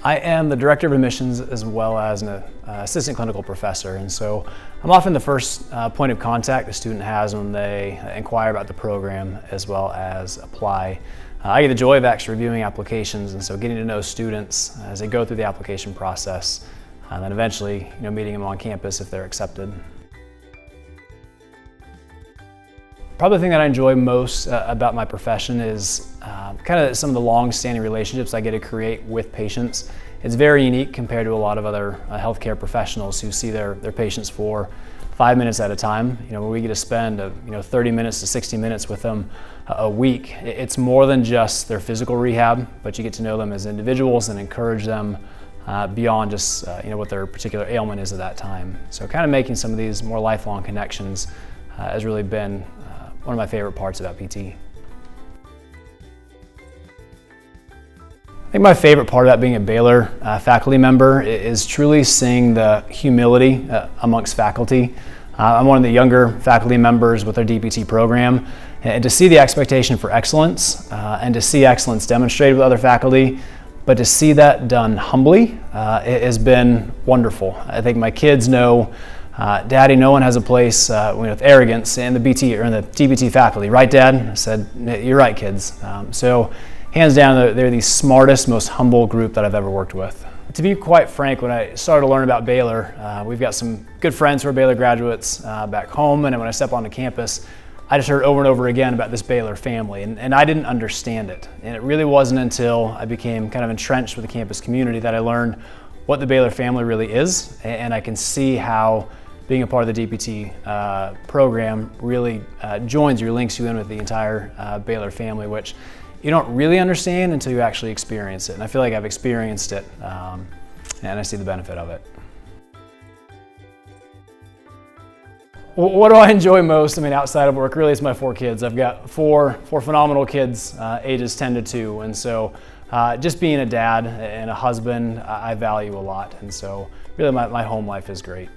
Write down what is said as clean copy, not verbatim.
I am the director of admissions as well as an assistant clinical professor, and so I'm often the first point of contact a student has when they inquire about the program as well as apply. I get the joy of actually reviewing applications, and so getting to know students as they go through the application process, and then eventually meeting them on campus if they're accepted. Probably the thing that I enjoy most about my profession is kind of some of the long-standing relationships I get to create with patients. It's very unique compared to a lot of other healthcare professionals who see their patients for 5 minutes at a time. When we get to spend 30 minutes to 60 minutes with them a week, it's more than just their physical rehab, but you get to know them as individuals and encourage them beyond just what their particular ailment is at that time. So kind of making some of these more lifelong connections has really been one of my favorite parts about PT. I think my favorite part about being a Baylor faculty member is truly seeing the humility amongst faculty. I'm one of the younger faculty members with our DPT program, and to see the expectation for excellence and to see excellence demonstrated with other faculty, but to see that done humbly, it has been wonderful. I think my kids know, Daddy, no one has a place with arrogance in the BT or in the DPT faculty, right, Dad? I said, you're right, kids. So hands down, they're the smartest, most humble group that I've ever worked with. To be quite frank, when I started to learn about Baylor, we've got some good friends who are Baylor graduates back home, and when I step onto campus, I just heard over and over again about this Baylor family, and I didn't understand it. And it really wasn't until I became kind of entrenched with the campus community that I learned what the Baylor family really is, and I can see how being a part of the DPT program really links you in with the entire Baylor family, which you don't really understand until you actually experience it. And I feel like I've experienced it, and I see the benefit of it. What do I enjoy most? I mean, outside of work, really it's my 4 kids. I've got four phenomenal kids, ages 10 to 2, and so just being a dad and a husband, I value a lot, and so really my home life is great.